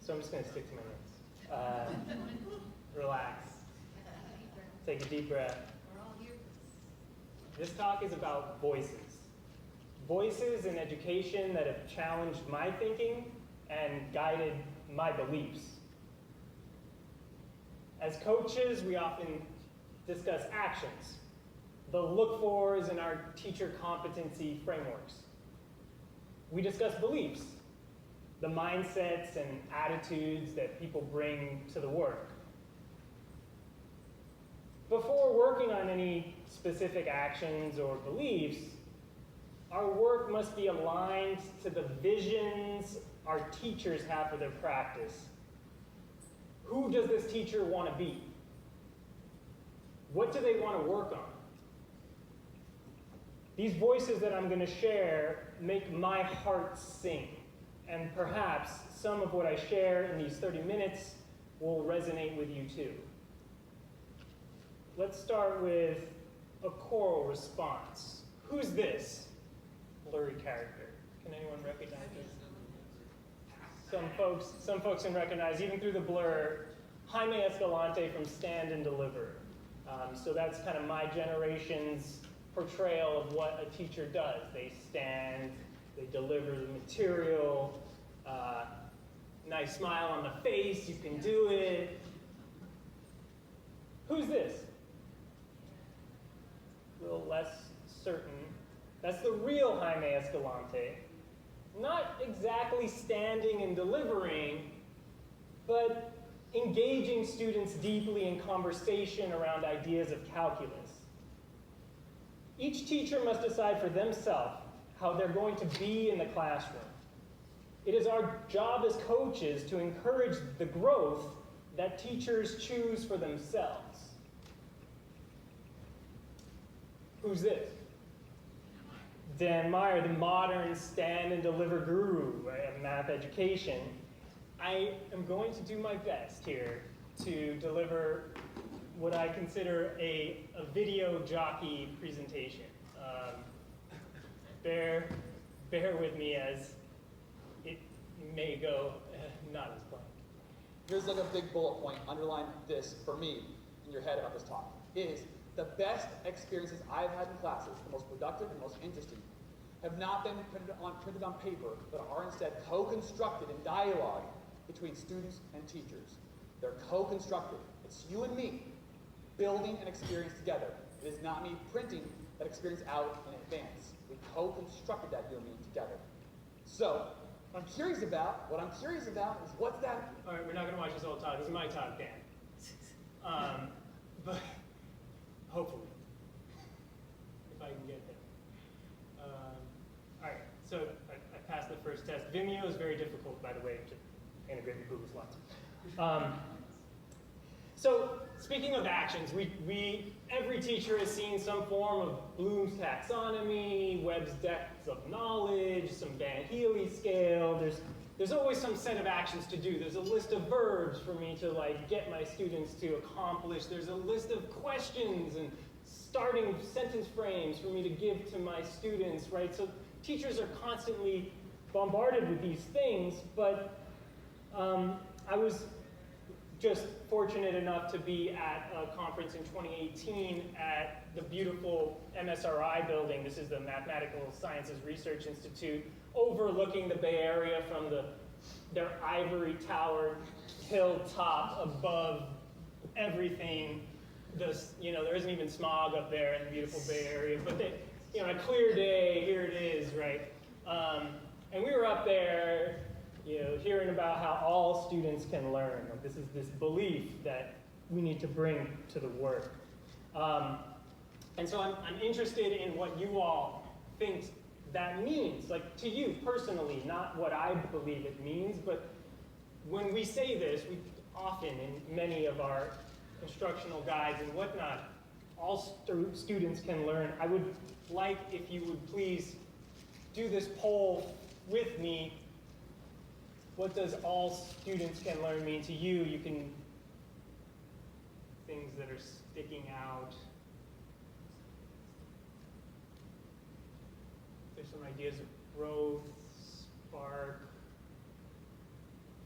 so I'm just going to stick to my notes. Relax. Take a deep breath. This talk is about voices. Voices in education that have challenged my thinking and guided my beliefs. As coaches, we often discuss actions, the look-fors in our teacher competency frameworks. We discuss beliefs, the mindsets and attitudes that people bring to the work. Before working on any specific actions or beliefs, our work must be aligned to the visions our teachers have for their practice. Who does this teacher want to be? What do they want to work on? These voices that I'm going to share make my heart sing, and perhaps some of what I share in these 30 minutes will resonate with you too. Let's start with a choral response. Who's this blurry character? Can anyone recognize this? Some folks can recognize, even through the blur, Jaime Escalante from Stand and Deliver. So that's kind of my generation's portrayal of what a teacher does. They stand, they deliver the material, nice smile on the face, you can do it. Who's this? A little less certain. That's the real Jaime Escalante. Not exactly standing and delivering, but engaging students deeply in conversation around ideas of calculus. Each teacher must decide for themselves how they're going to be in the classroom. It is our job as coaches to encourage the growth that teachers choose for themselves. Who's this? Dan Meyer, the modern stand and deliver guru of math education. I am going to do my best here to deliver what I consider a video jockey presentation. Bear with me as it may go not as planned. Here's like a big bullet point, underline this for me in your head about this talk, is the best experiences I've had in classes, the most productive and most interesting, have not been printed on paper, but are instead co-constructed in dialogue between students and teachers. They're co-constructed. It's you and me building an experience together. It is not me printing that experience out in advance. We co-constructed that, you and me, together. So, what I'm curious about is what's that? All right, we're not going to watch this whole talk. This is my talk, Dan. But hopefully, if I can get there. All right, so I passed the first test. Vimeo is very difficult, by the way, to integrate with Google Slides. So speaking of actions, every teacher has seen some form of Bloom's taxonomy, Webb's depths of knowledge, some Van Healy scale. There's always some set of actions to do. There's a list of verbs for me to get my students to accomplish. There's a list of questions and starting sentence frames for me to give to my students, right? So teachers are constantly bombarded with these things, but I was just fortunate enough to be at a conference in 2018 at the beautiful MSRI building. This is the Mathematical Sciences Research Institute, overlooking the Bay Area from their ivory tower hilltop above everything. There isn't even smog up there in the beautiful Bay Area, but a clear day, here it is, right? And we were up there, hearing about how all students can learn. This is this belief that we need to bring to the work. And so I'm interested in what you all think that means, to you personally, not what I believe it means, but when we say this, we often, in many of our instructional guides and whatnot, all students can learn. I would like if you would please do this poll with me. What does all students can learn mean to you? You can, things that are sticking out. There's some ideas of growth, spark,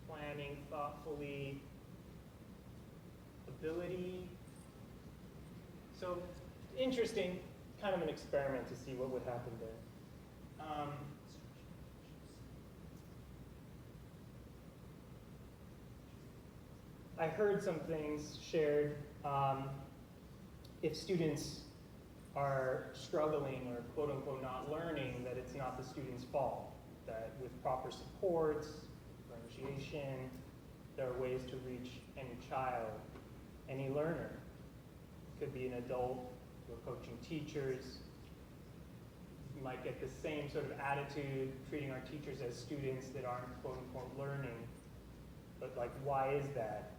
planning, think thoughtfully, ability. So interesting, kind of an experiment to see what would happen there. I heard some things shared. If students are struggling or quote unquote not learning, that it's not the student's fault. That with proper supports, differentiation, there are ways to reach any child, any learner. It could be an adult, we're coaching teachers. You might get the same sort of attitude, treating our teachers as students that aren't quote unquote learning. But like, why is that?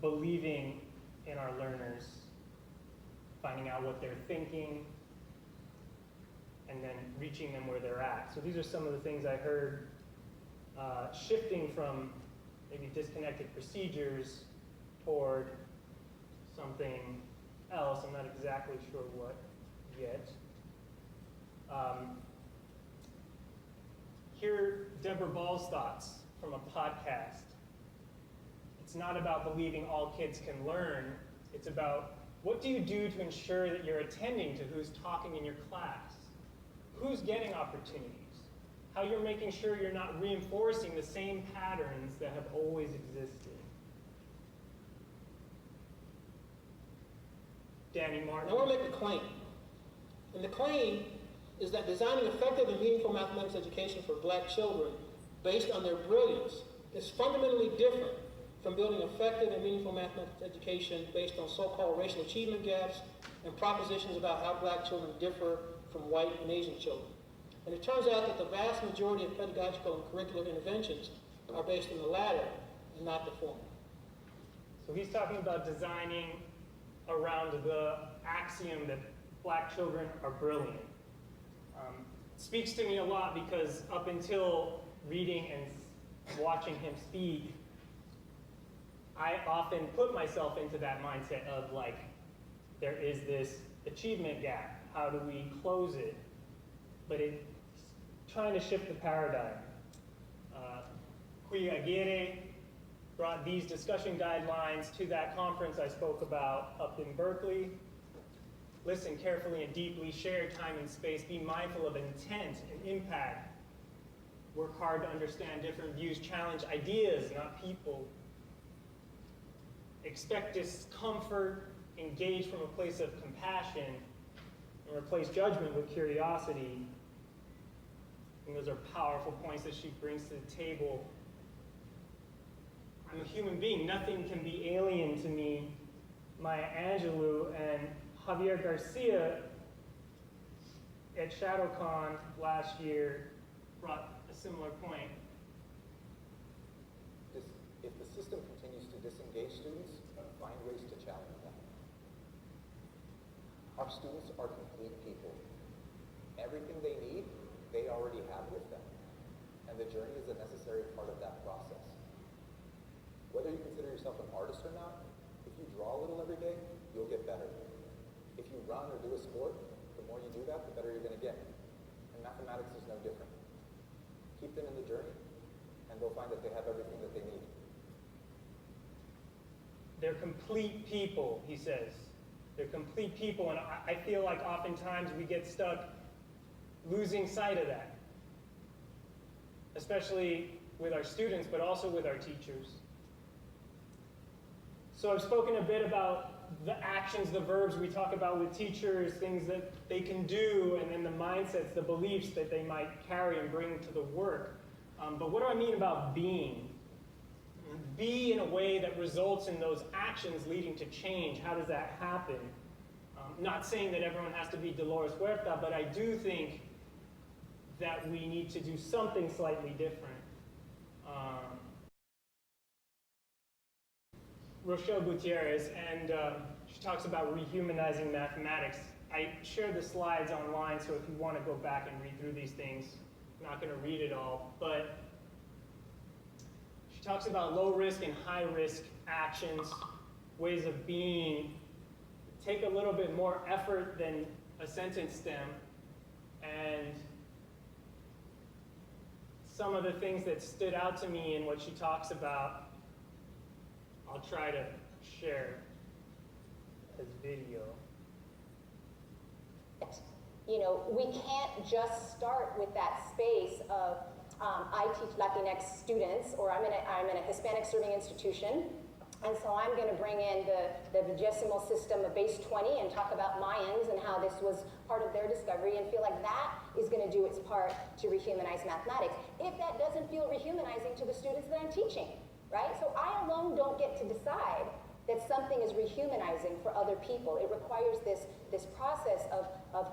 Believing in our learners, finding out what they're thinking, and then reaching them where they're at. So these are some of the things I heard, shifting from maybe disconnected procedures toward something else. I'm not exactly sure what yet. Here, Deborah Ball's thoughts from a podcast. It's not about believing all kids can learn. It's about what do you do to ensure that you're attending to who's talking in your class, who's getting opportunities, how you're making sure you're not reinforcing the same patterns that have always existed. Danny Martin. I want to make a claim. And the claim is that designing effective and meaningful mathematics education for black children based on their brilliance is fundamentally different from building effective and meaningful mathematics education based on so-called racial achievement gaps and propositions about how black children differ from white and Asian children. And it turns out that the vast majority of pedagogical and curricular interventions are based on the latter and not the former. So he's talking about designing around the axiom that black children are brilliant. Speaks to me a lot because up until reading and watching him speak, I often put myself into that mindset of like, there is this achievement gap. How do we close it? But it's trying to shift the paradigm. Qui Aguirre brought these discussion guidelines to that conference I spoke about up in Berkeley. Listen carefully and deeply, share time and space, be mindful of intent and impact. Work hard to understand different views, challenge ideas, not people. Expect discomfort, engage from a place of compassion, and replace judgment with curiosity. And those are powerful points that she brings to the table. I'm a human being. Nothing can be alien to me. Maya Angelou and Javier Garcia at ShadowCon last year brought a similar point. If the system continues to disengage students, find ways to challenge them. Our students are complete people. Everything they need, they already have with them. And the journey is a necessary part of that process. Whether you consider yourself an artist or not, if you draw a little every day, you'll get better. If you run or do a sport, the more you do that, the better you're going to get. And mathematics is no different. Keep them in the journey, and they'll find that they have everything that they need. They're complete people, he says. They're complete people, and I feel like oftentimes we get stuck losing sight of that, especially with our students, but also with our teachers. So I've spoken a bit about the actions, the verbs we talk about with teachers, things that they can do, and then the mindsets, the beliefs that they might carry and bring to the work. But what do I mean about being? Be in a way that results in those actions leading to change. How does that happen? Not saying that everyone has to be Dolores Huerta, but I do think that we need to do something slightly different. Rochelle Gutierrez, and she talks about rehumanizing mathematics. I shared the slides online, so if you want to go back and read through these things, I'm not going to read it all, but she talks about low risk and high risk actions, ways of being, take a little bit more effort than a sentence stem, and some of the things that stood out to me in what she talks about, I'll try to share as video. You know, we can't just start with that space of I teach Latinx students, or I'm in a Hispanic serving institution, and so I'm going to bring in the vigesimal system of base 20 and talk about Mayans and how this was part of their discovery, and feel like that is going to do its part to rehumanize mathematics, if that doesn't feel rehumanizing to the students that I'm teaching, right? So I alone don't get to decide that something is rehumanizing for other people. It requires this process of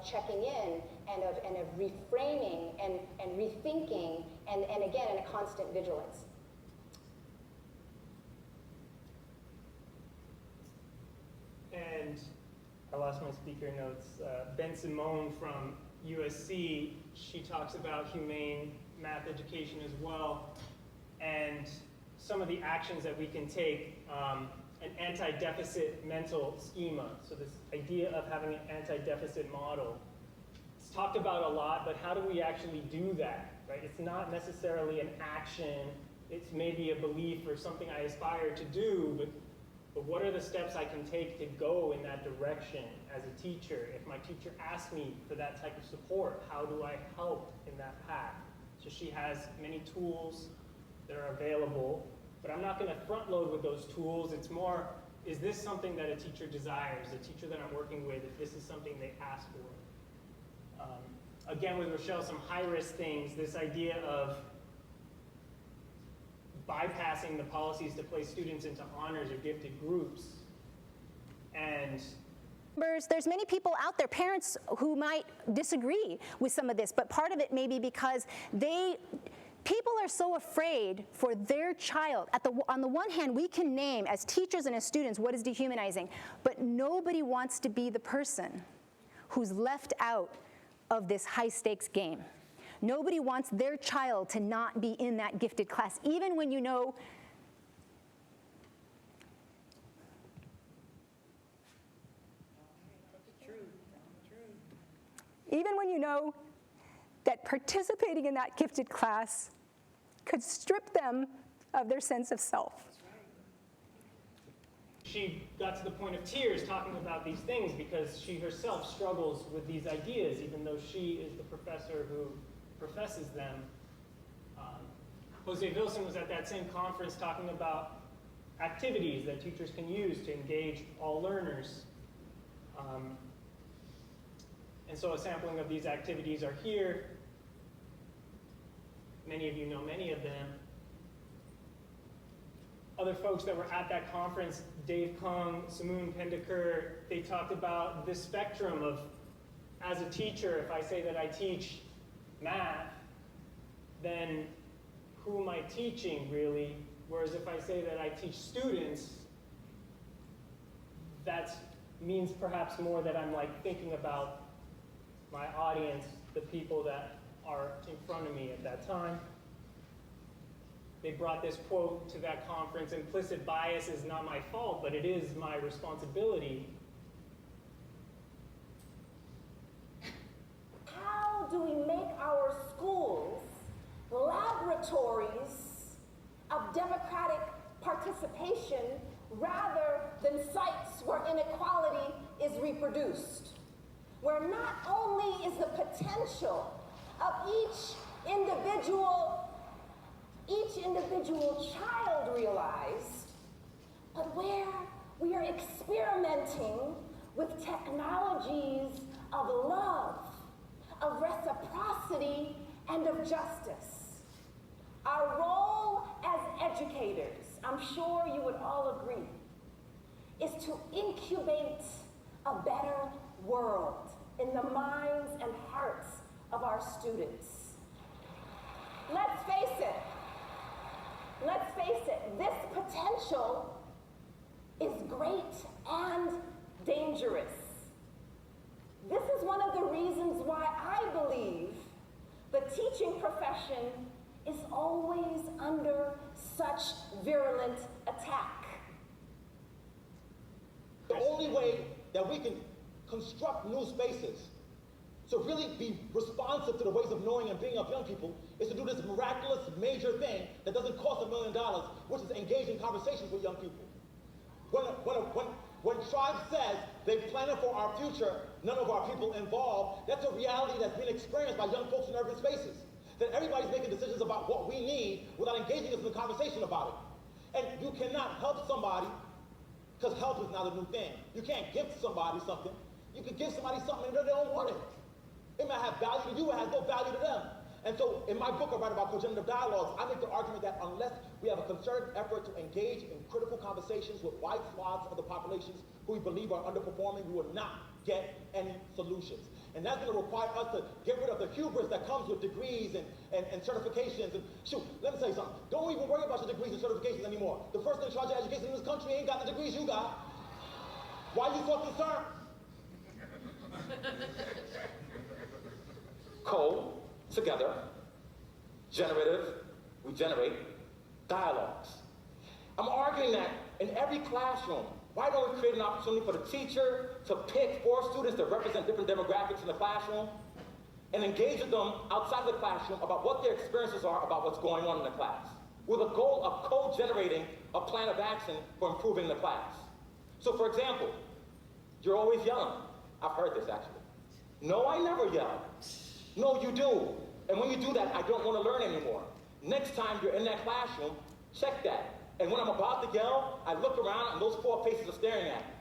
checking in and of reframing and rethinking and again, in a constant vigilance. And I lost my speaker notes. Ben Simone from USC, she talks about humane math education as well, and some of the actions that we can take. An anti-deficit mental schema. So this idea of having an anti-deficit model. It's talked about a lot, but how do we actually do that, right? It's not necessarily an action. It's maybe a belief or something I aspire to do, but what are the steps I can take to go in that direction as a teacher? If my teacher asks me for that type of support, how do I help in that path? So she has many tools that are available, but I'm not going to front load with those tools. It's more, is this something that a teacher desires, a teacher that I'm working with, if this is something they ask for? Again, with Rochelle, some high-risk things, this idea of bypassing the policies to place students into honors or gifted groups. And There's many people out there, parents who might disagree with some of this, but part of it may be because people are so afraid for their child. On the one hand, we can name as teachers and as students what is dehumanizing, but nobody wants to be the person who's left out of this high-stakes game. Nobody wants their child to not be in that gifted class, even when you know that participating in that gifted class could strip them of their sense of self. she got to the point of tears talking about these things because she herself struggles with these ideas, even though she is the professor who professes them. Jose Wilson was at that same conference talking about activities that teachers can use to engage all learners. And so a sampling of these activities are here. Many of you know many of them. Other folks that were at that conference, Dave Kung, Samoon Pendekar, they talked about this spectrum of, as a teacher, if I say that I teach math, then who am I teaching really? Whereas if I say that I teach students, that means perhaps more that I'm like thinking about my audience, the people that are in front of me at that time. They brought this quote to that conference: implicit bias is not my fault, but it is my responsibility. How do we make our schools laboratories of democratic participation rather than sites where inequality is reproduced? Where not only is the potential of each individual child realized, but where we are experimenting with technologies of love, of reciprocity, and of justice. Our role as educators, I'm sure you would all agree, is to incubate a better world in the minds and hearts of our students. Let's face it, this potential is great and dangerous. This is one of the reasons why I believe the teaching profession is always under such virulent attack. The only way that we can construct new spaces to really be responsive to the ways of knowing and being of young people is to do this miraculous major thing that doesn't cost $1 million, which is engage in conversations with young people. When Tribe says they're planning for our future, none of our people involved, that's a reality that's being experienced by young folks in urban spaces. That everybody's making decisions about what we need without engaging us in the conversation about it. And you cannot help somebody, because help is not a new thing. You can't give somebody something. You can give somebody something and they don't want it. It might have value to you, it has no value to them. And so in my book I write about cogenerative dialogues, I make the argument that unless we have a concerted effort to engage in critical conversations with wide swaths of the populations who we believe are underperforming, we will not get any solutions. And that's going to require us to get rid of the hubris that comes with degrees and certifications. And shoot, let me tell you something. Don't even worry about your degrees and certifications anymore. The person in charge of education in this country ain't got the degrees you got. Why are you so concerned? Together, generative, we generate dialogues. I'm arguing that in every classroom, why don't we create an opportunity for the teacher to pick 4 students that represent different demographics in the classroom and engage with them outside of the classroom about what their experiences are about what's going on in the class, with a goal of co-generating a plan of action for improving the class. So for example, you're always yelling. I've heard this actually. No, I never yell. No, you do. And when you do that, I don't want to learn anymore. Next time you're in that classroom, check that. And when I'm about to yell, I look around and those 4 faces are staring at me.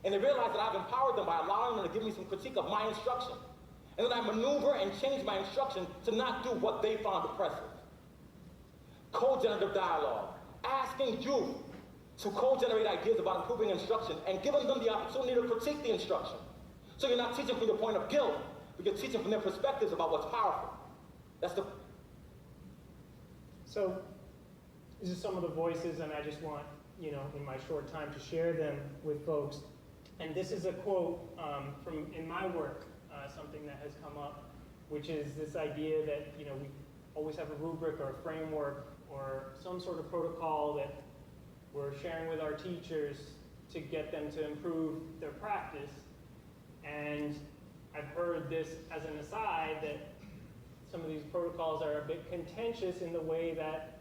And they realize that I've empowered them by allowing them to give me some critique of my instruction. And then I maneuver and change my instruction to not do what they found oppressive. Co-generative dialogue, asking youth to co-generate ideas about improving instruction and giving them the opportunity to critique the instruction. So you're not teaching from the point of guilt, but you're teaching from their perspectives about what's powerful. That's the... So these are some of the voices, and I just want, in my short time to share them with folks. And this is a quote from in my work, something that has come up, which is this idea that, we always have a rubric or a framework or some sort of protocol that we're sharing with our teachers to get them to improve their practice. And I've heard this as an aside that some of these protocols are a bit contentious in the way that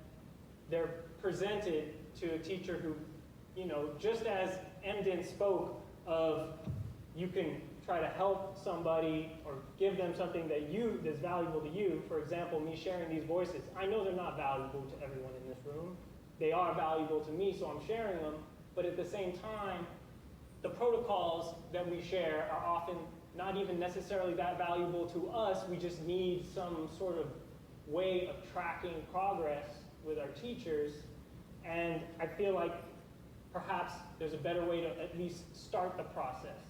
they're presented to a teacher who, just as Emden spoke of, you can try to help somebody or give them something that's valuable to you. For example, me sharing these voices. I know they're not valuable to everyone in this room. They are valuable to me, so I'm sharing them. But at the same time, the protocols that we share are often not even necessarily that valuable to us. We just need some sort of way of tracking progress with our teachers. And I feel like perhaps there's a better way to at least start the process.